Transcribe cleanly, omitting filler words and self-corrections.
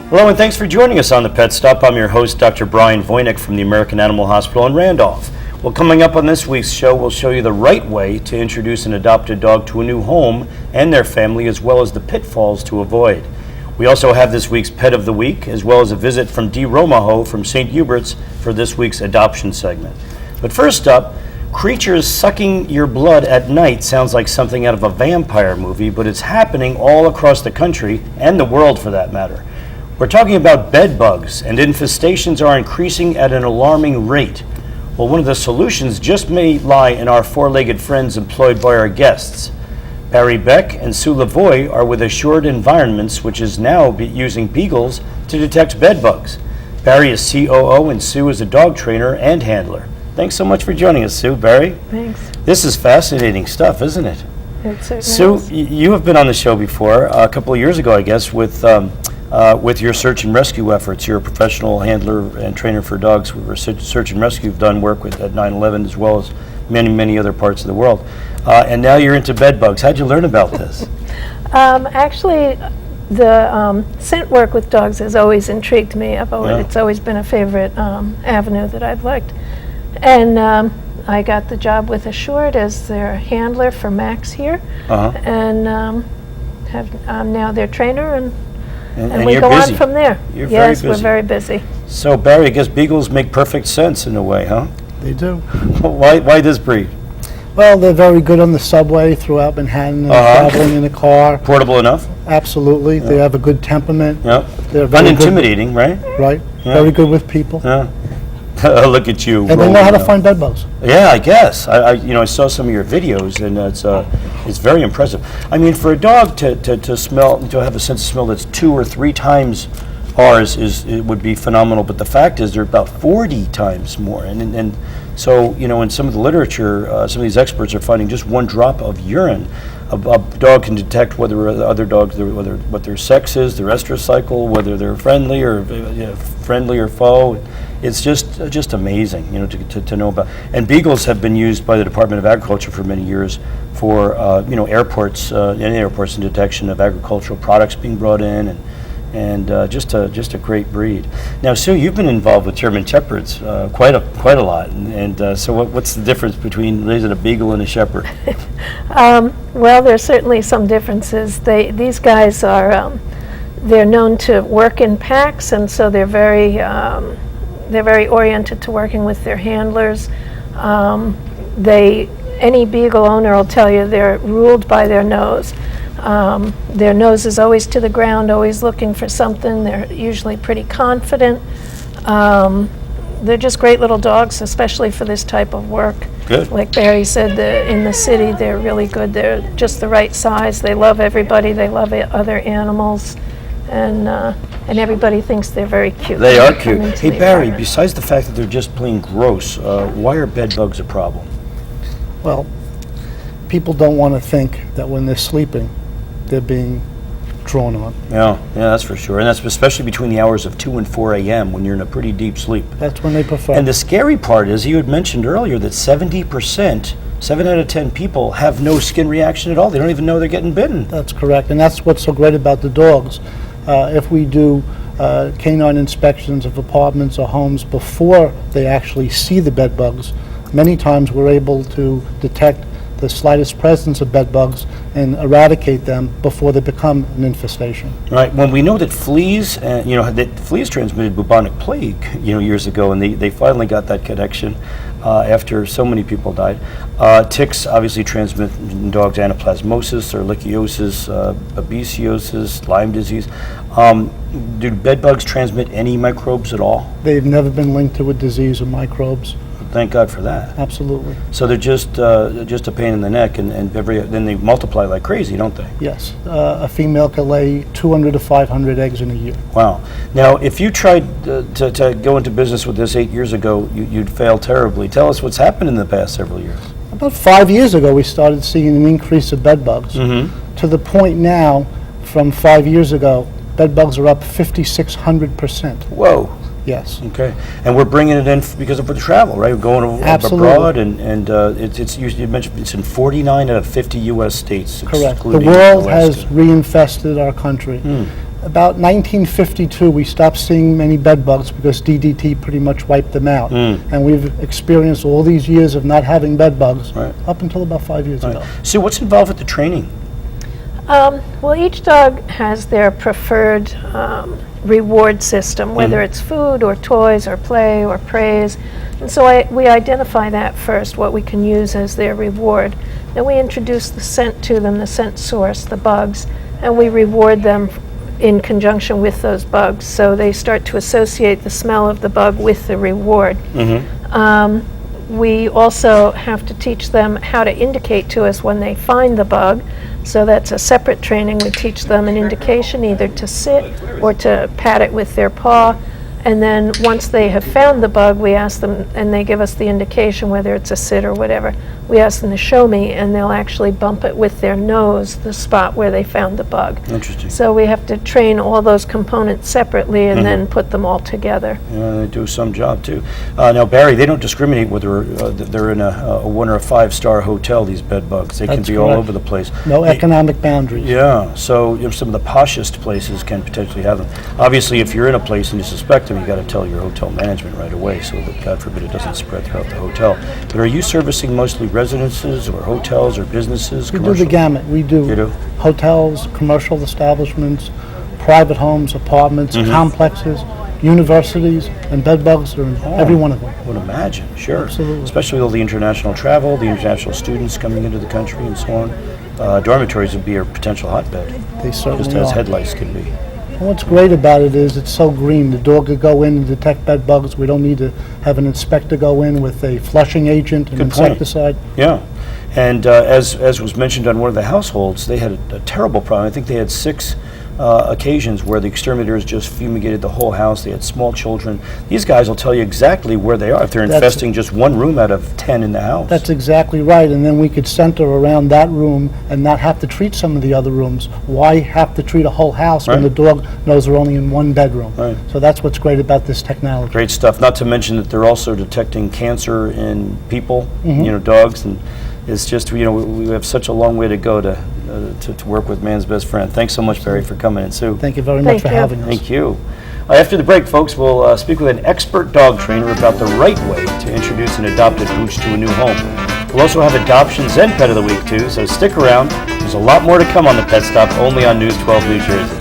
Hello and thanks for joining us on the Pet Stop. I'm your host, Dr. Brian Voynick from the American Animal Hospital in Randolph. Well, coming up on this week's show, we'll show you the right way to introduce an adopted dog to a new home and their family, as well as the pitfalls to avoid. We also have this week's Pet of the Week, as well as a visit from Dee Romaho from St. Hubert's for this week's adoption segment. But first up, creatures sucking your blood at night sounds like something out of a vampire movie, but it's happening all across the country, and the world for that matter. We're talking about bed bugs, and infestations are increasing at an alarming rate. Well, one of the solutions just may lie in our four-legged friends employed by our guests. Barry Beck and Sue Lavoie are with Assured Environments, which is now using beagles to detect bed bugs. Barry is COO and Sue is a dog trainer and handler. Thanks so much for joining us, Sue. Barry? Thanks. This is fascinating stuff, isn't it? It certainly Sue, is. you have been on the show before, a couple of years ago, I guess, with your search and rescue efforts. You're a professional handler and trainer for dogs. For search and rescue, you've done work with at 9/11 as well as many, many other parts of the world. And now you're into bed bugs. How'd you learn about this? Actually, the scent work with dogs has always intrigued me. It's always been a favorite avenue that I've liked. And I got the job with Assured as their handler for Max here. And I'm now their trainer, and we you're go busy. on from there. You're yes, very busy. we're very busy. So, Barry, I guess beagles make perfect sense in a way, huh? They do. Why this breed? Well, they're very good on the subway throughout Manhattan, and traveling in a car. Portable enough? Absolutely. They have a good temperament. Yep. They're very Unintimidating, right? good, right? Yeah. Very good with people. Yeah. Look at you. And they know how to rolling find bed bugs. Yeah, I guess. I saw some of your videos, and it's very impressive. I mean, for a dog to smell, to have a sense of smell that's 2 or 3 times ours it would be phenomenal. But the fact is, they're about 40 times more. And so, in some of the literature, some of these experts are finding just 1 drop of urine. A dog can detect whether other dogs, what their sex is, their estrous cycle, whether they're friendly or foe. It's just amazing, to know about. And beagles have been used by the Department of Agriculture for many years for, airports, in detection of agricultural products being brought in, and just a great breed. Now, Sue, you've been involved with German Shepherds quite a lot, and so what's the difference between raising a beagle and a shepherd? Well, there's certainly some differences. These guys are they're known to work in packs, and so they're very oriented to working with their handlers. Any beagle owner will tell you they're ruled by their nose. Their nose is always to the ground, always looking for something. They're usually pretty confident. They're just great little dogs, especially for this type of work. Good. Like Barry said, in the city, they're really good. They're just the right size. They love everybody. They love other animals. And everybody thinks they're very cute. They are cute. Hey, Barry, besides the fact that they're just plain gross, why are bed bugs a problem? Well, people don't want to think that when they're sleeping, they're being drawn on. Yeah, that's for sure. And that's especially between the hours of 2 and 4 a.m. when you're in a pretty deep sleep. That's when they prefer. And the scary part is, you had mentioned earlier that 70%, 7 out of 10 people, have no skin reaction at all. They don't even know they're getting bitten. That's correct, and that's what's so great about the dogs. If we do canine inspections of apartments or homes before they actually see the bed bugs, many times we're able to detect the slightest presence of bed bugs and eradicate them before they become an infestation. Right. When we know that fleas, that fleas transmitted bubonic plague, years ago, and they finally got that connection after so many people died. Ticks obviously transmit in dogs anaplasmosis, ehrlichiosis, babesiosis, Lyme disease. Do bed bugs transmit any microbes at all? They've never been linked to a disease or microbes. Thank God for that. Absolutely. So they're just a pain in the neck, and then they multiply like crazy, don't they? Yes. A female can lay 200 to 500 eggs in a year. Wow. Now, if you tried to go into business with this 8 years ago, you'd fail terribly. Tell us what's happened in the past several years. About 5 years ago, we started seeing an increase of bed bugs. To the point now, from 5 years ago, bed bugs are up 5,600%. Whoa. yes. Okay. And we're bringing it in because of the travel, right? We're going Absolutely. abroad, and it's usually, you mentioned it's in 49 out of 50 U.S. states. Correct. The excluding world Alaska. has reinfested our country. About 1952, we stopped seeing many bed bugs because DDT pretty much wiped them out. And we've experienced all these years of not having bed bugs Right. up until about 5 years ago. So what's involved with the training? Well, each dog has their preferred reward system, whether it's food or toys or play or praise. And so we identify that first, what we can use as their reward. Then we introduce the scent to them, the scent source, the bugs, and we reward them in conjunction with those bugs. So they start to associate the smell of the bug with the reward. We also have to teach them how to indicate to us when they find the bug. So that's a separate training. We teach them an indication either to sit or to pat it with their paw. And then once they have found the bug, we ask them, and they give us the indication, whether it's a sit or whatever, we ask them to show me, and they'll actually bump it with their nose, the spot where they found the bug. Interesting. So we have to train all those components separately and then put them all together. Yeah, they do some job too. Now, Barry, they don't discriminate whether they're in a 1 or a 5-star hotel, these bed bugs. They can That's be all correct. over the place. No economic boundaries. Yeah, so some of the poshest places can potentially have them. Obviously, if you're in a place and you suspect them, you got to tell your hotel management right away so that, God forbid, it doesn't spread throughout the hotel. But are you servicing mostly residences or hotels or businesses? We do commercial? the gamut. We do You do? hotels, commercial establishments, private homes, apartments, Mm-hmm. complexes, universities, and bed bugs are in every one of them. I would imagine, sure. Absolutely. Especially with all the international travel, the international students coming into the country and so on. Dormitories would be a potential hotbed, They just certainly as are. head lice can be. And what's great about it is it's so green. The dog could go in and detect bed bugs. We don't need to have an inspector go in with a flushing agent and Good point. insecticide. Yeah, and as was mentioned on one of the households, they had a terrible problem. I think they had 6 occasions where the exterminators just fumigated the whole house. They had small children. These guys will tell you exactly where they are if they're That's- infesting just one room out of 10 in the house. That's exactly right, and then we could center around that room and not have to treat some of the other rooms. Why have to treat a whole house when Right. the dog knows they're only in one bedroom? Right. So that's what's great about this technology. Great stuff. Not to mention that they're also detecting cancer in people, Mm-hmm. dogs, and it's just, we have such a long way to go to work with man's best friend. Thanks so much, Barry, for coming in, Sue. Thank you very much Thank for you. having us. Thank you. After the break, folks, we'll speak with an expert dog trainer about the right way to introduce an adopted pooch to a new home. We'll also have Adoptions and Pet of the Week, too, so stick around. There's a lot more to come on the Pet Stop, only on News 12 New Jersey.